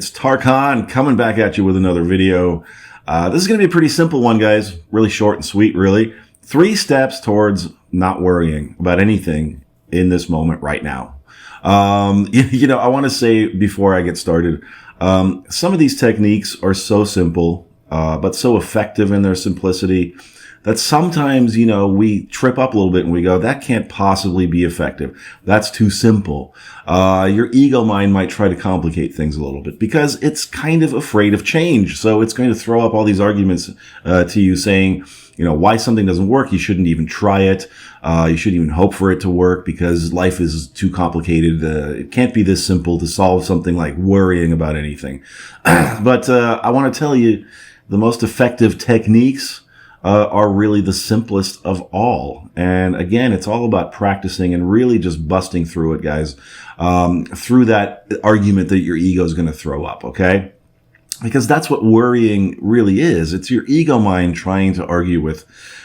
It's Tarkan coming back at you with another video. This is going to be a pretty simple one, guys. Really short and sweet, really. 3 steps towards not worrying about anything in this moment right now. I want to say before I get started, some of these techniques are so simple, but so effective in their simplicity that sometimes, we trip up a little bit and we go, that can't possibly be effective. That's too simple. Your ego mind might try to complicate things a little bit because it's kind of afraid of change. So it's going to throw up all these arguments to you saying, why something doesn't work. You shouldn't even try it. You shouldn't even hope for it to work because life is too complicated. It can't be this simple to solve something like worrying about anything. But I want to tell you, the most effective techniques are really the simplest of all. And again, it's all about practicing and really just busting through it, guys, through that argument that your ego is going to throw up, okay? Because that's what worrying really is. It's your ego mind trying to argue with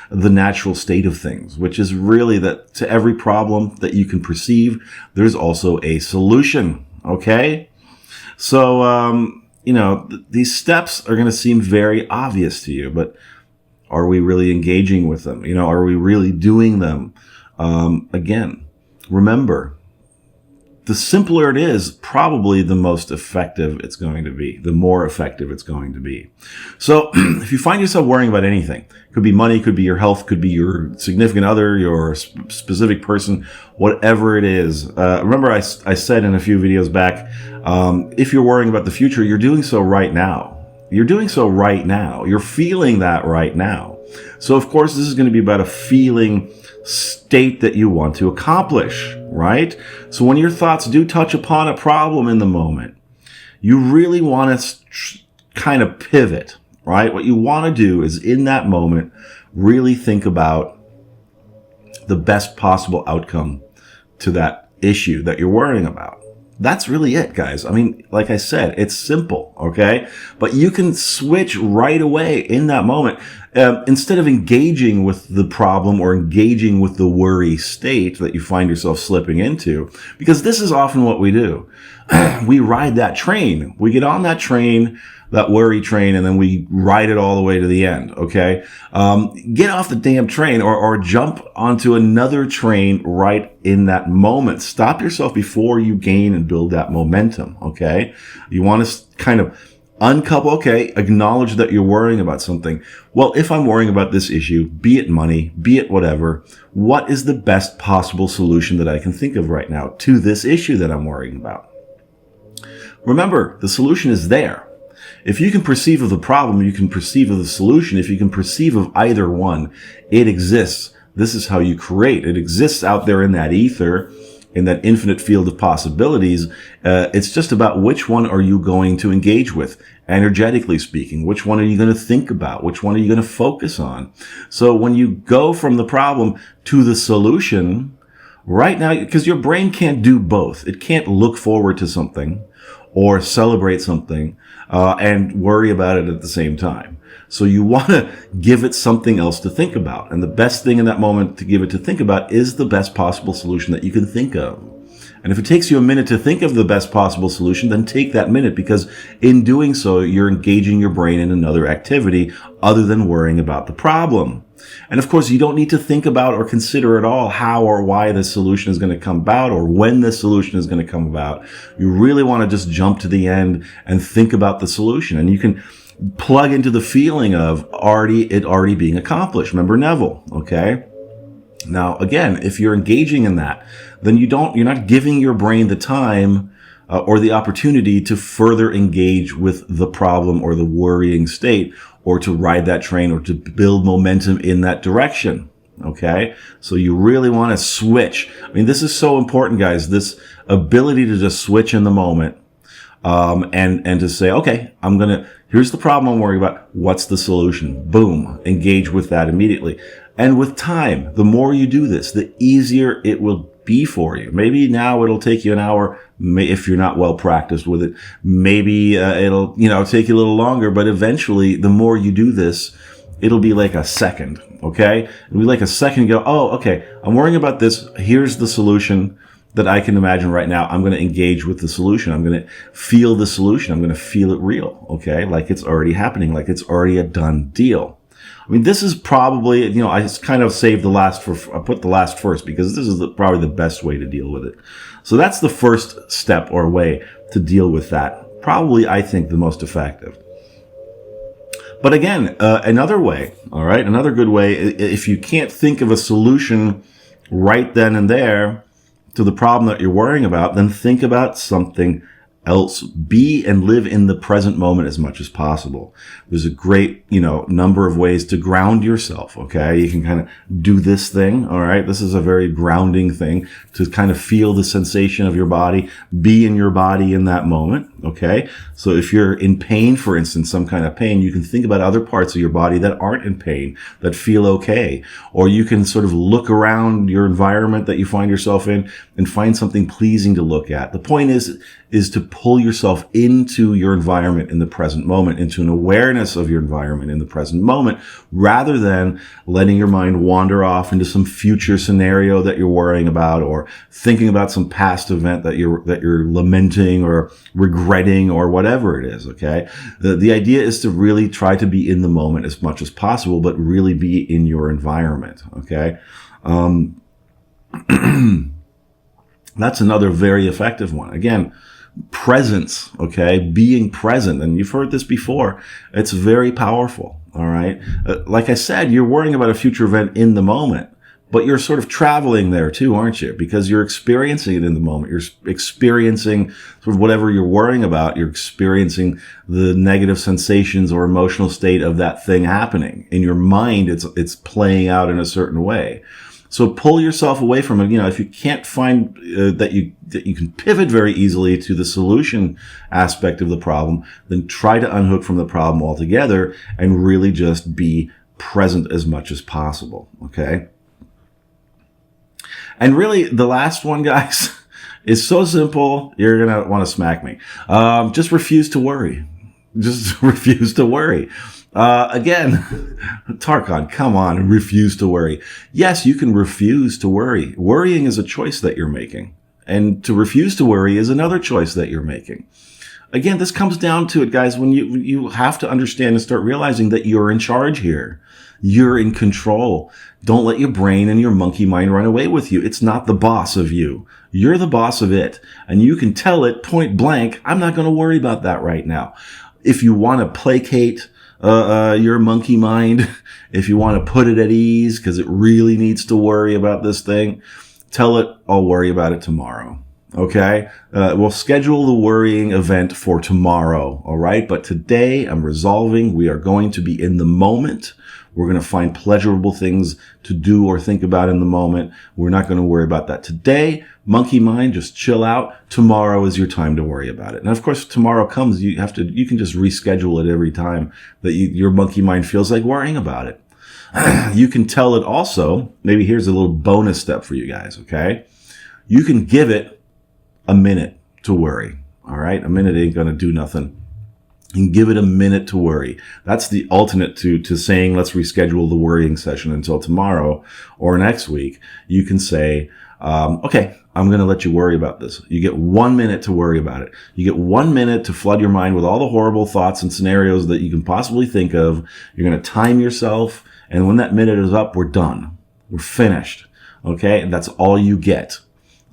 the natural state of things, which is really that to every problem that you can perceive, there's also a solution, okay? So, these steps are going to seem very obvious to you, but are we really engaging with them? Are we really doing them? Again, remember, the simpler it is, probably the most effective it's going to be, the more effective it's going to be. So if you find yourself worrying about anything, could be money, could be your health, could be your significant other, your specific person, whatever it is. Remember I said in a few videos back, if you're worrying about the future, you're doing so right now. You're doing so right now. You're feeling that right now. So, of course, this is going to be about a feeling state that you want to accomplish, right? So when your thoughts do touch upon a problem in the moment, you really want to kind of pivot, right? What you want to do is in that moment, really think about the best possible outcome to that issue that you're worrying about. That's really it, guys. I mean, like I said, it's simple, okay? But you can switch right away in that moment. Instead of engaging with the problem or engaging with the worry state that you find yourself slipping into, because this is often what we do. We ride that train. We get on that train, that worry train, and then we ride it all the way to the end, okay? Get off the damn train or jump onto another train right in that moment. Stop yourself before you gain and build that momentum, okay? You want to kind of uncouple, okay, acknowledge that you're worrying about something. Well, if I'm worrying about this issue, be it money, be it whatever, what is the best possible solution that I can think of right now to this issue that I'm worrying about? Remember, the solution is there. If you can perceive of the problem, you can perceive of the solution. If you can perceive of either one, it exists. This is how you create. It exists out there in that ether, in that infinite field of possibilities. It's just about which one are you going to engage with, energetically speaking. Which one are you going to think about? Which one are you going to focus on? So when you go from the problem to the solution, right now, because your brain can't do both. It can't look forward to something or celebrate something and worry about it at the same time. So you want to give it something else to think about. And the best thing in that moment to give it to think about is the best possible solution that you can think of. And if it takes you a minute to think of the best possible solution, then take that minute, because in doing so, you're engaging your brain in another activity other than worrying about the problem. And of course, you don't need to think about or consider at all how or why the solution is going to come about or when the solution is going to come about. You really want to just jump to the end and think about the solution. And you can plug into the feeling of it already being accomplished. Remember Neville, okay? Now, again, if you're engaging in that, then you're not giving your brain the time or the opportunity to further engage with the problem or the worrying state, or to ride that train, or to build momentum in that direction. Okay? So you really want to switch. I mean, this is so important, guys. This ability to just switch in the moment, and to say, okay, here's the problem I'm worried about. What's the solution? Boom. Engage with that immediately. And with time, the more you do this, the easier it will be for you. Maybe now it'll take you an hour if you're not well practiced with it. Maybe it'll take you a little longer, but eventually the more you do this, it'll be like a second, okay? It'll be like a second. You go, oh, okay, I'm worrying about this. Here's the solution. that I can imagine right now, I'm going to engage with the solution. I'm going to feel the solution. I'm going to feel it real. Okay. Like it's already happening. Like it's already a done deal. I mean, this is probably, I kind of saved the last I put the last first because this is probably the best way to deal with it. So that's the first step or way to deal with that. Probably, I think, the most effective. But again, another way, all right, another good way, if you can't think of a solution right then and there to the problem that you're worrying about, then think about something else. Be and live in the present moment as much as possible. There's a great, number of ways to ground yourself. Okay. You can kind of do this thing. All right. This is a very grounding thing to kind of feel the sensation of your body, be in your body in that moment. Okay. So if you're in pain, for instance, some kind of pain, you can think about other parts of your body that aren't in pain, that feel okay. Or you can sort of look around your environment that you find yourself in and find something pleasing to look at. The point is to pull yourself into your environment in the present moment, into an awareness of your environment in the present moment, rather than letting your mind wander off into some future scenario that you're worrying about, or thinking about some past event that you're lamenting or regretting or whatever it is. Okay. The idea is to really try to be in the moment as much as possible, but really be in your environment. Okay. That's another very effective one. Again, presence, okay? Being present. And you've heard this before. It's very powerful, all right? Like I said, you're worrying about a future event in the moment, but you're sort of traveling there too, aren't you? Because you're experiencing it in the moment. You're experiencing sort of whatever you're worrying about. You're experiencing the negative sensations or emotional state of that thing happening. In your mind, it's playing out in a certain way. So pull yourself away from it. If you can't find that you can pivot very easily to the solution aspect of the problem, then try to unhook from the problem altogether and really just be present as much as possible. Okay. And really, the last one, guys, is so simple. You're going to want to smack me. Just refuse to worry. Just refuse to worry. Again, Tarkan, come on, refuse to worry. Yes, you can refuse to worry. Worrying is a choice that you're making. And to refuse to worry is another choice that you're making. Again, this comes down to it, guys, when you have to understand and start realizing that you're in charge here. You're in control. Don't let your brain and your monkey mind run away with you. It's not the boss of you. You're the boss of it. And you can tell it point blank, I'm not going to worry about that right now. If you want to placate your monkey mind, if you want to put it at ease because it really needs to worry about this thing, tell it, I'll worry about it tomorrow. Okay? We'll schedule the worrying event for tomorrow. All right? But today I'm resolving. We are going to be in the moment. We're going to find pleasurable things to do or think about in the moment. We're not going to worry about that today. Monkey mind, just chill out. Tomorrow is your time to worry about it. And of course, tomorrow comes, you can just reschedule it every time that your monkey mind feels like worrying about it. You can tell it also, maybe here's a little bonus step for you guys. Okay. You can give it a minute to worry. All right. A minute ain't going to do nothing. And give it a minute to worry. That's the alternate to saying, let's reschedule the worrying session until tomorrow or next week. You can say, okay, I'm going to let you worry about this. You get 1 minute to worry about it. You get 1 minute to flood your mind with all the horrible thoughts and scenarios that you can possibly think of. You're going to time yourself. And when that minute is up, we're done. We're finished. Okay. And that's all you get.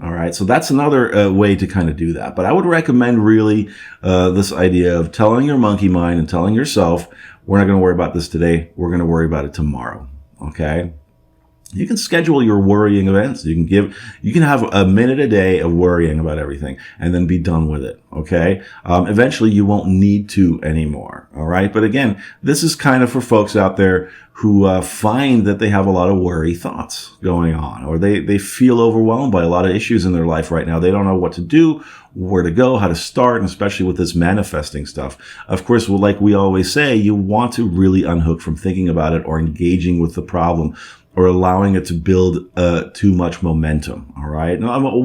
All right. So that's another way to kind of do that. But I would recommend really this idea of telling your monkey mind and telling yourself, we're not going to worry about this today. We're going to worry about it tomorrow. Okay. You can schedule your worrying events. You can have a minute a day of worrying about everything and then be done with it. Okay. Eventually you won't need to anymore. All right. But again, this is kind of for folks out there who find that they have a lot of worry thoughts going on, or they feel overwhelmed by a lot of issues in their life right now. They don't know what to do, where to go, how to start, and especially with this manifesting stuff. Of course, like we always say, you want to really unhook from thinking about it or engaging with the problem, or allowing it to build too much momentum. All right. Now,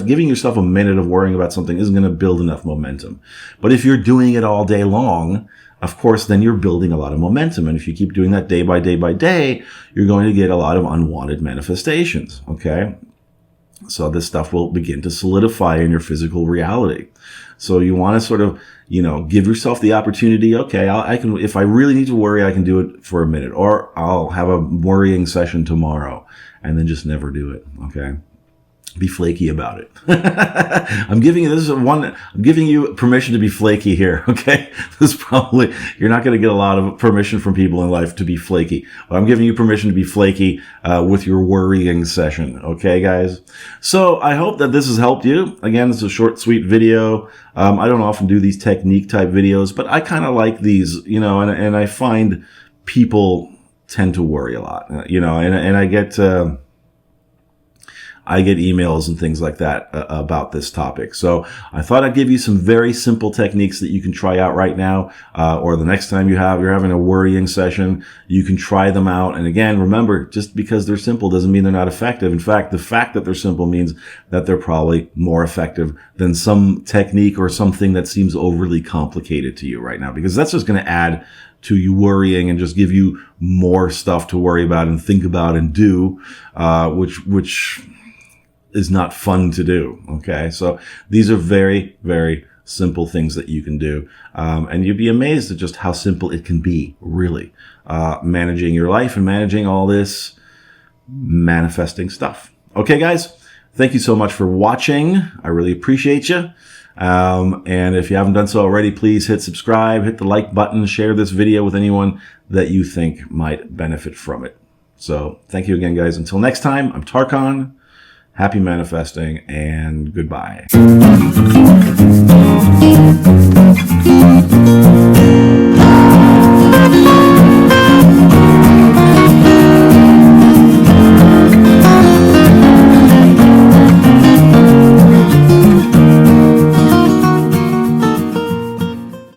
giving yourself a minute of worrying about something isn't going to build enough momentum. But if you're doing it all day long, of course, then you're building a lot of momentum. And if you keep doing that day by day by day, you're going to get a lot of unwanted manifestations. Okay. So this stuff will begin to solidify in your physical reality. So you want to sort of, give yourself the opportunity. Okay, I can, if I really need to worry, I can do it for a minute, or I'll have a worrying session tomorrow, and then just never do it. Okay. Be flaky about it. I'm giving you permission to be flaky here. Okay. You're not going to get a lot of permission from people in life to be flaky, but I'm giving you permission to be flaky, with your worrying session. Okay, guys. So I hope that this has helped you. Again, it's a short, sweet video. I don't often do these technique type videos, but I kind of like these, and I find people tend to worry a lot, and I get emails and things like that about this topic. So I thought I'd give you some very simple techniques that you can try out right now, or the next time you're having a worrying session, you can try them out. And again, remember, just because they're simple doesn't mean they're not effective. In fact, the fact that they're simple means that they're probably more effective than some technique or something that seems overly complicated to you right now, because that's just going to add to you worrying and just give you more stuff to worry about and think about and do, which is not fun to do. Okay. So these are very, very simple things that you can do. And you'd be amazed at just how simple it can be, really, managing your life and managing all this manifesting stuff. Okay, guys, thank you so much for watching. I really appreciate you. And if you haven't done so already, please hit subscribe, hit the like button, share this video with anyone that you think might benefit from it. So thank you again, guys. Until next time, I'm 𝗏𝗏. Happy manifesting, and goodbye.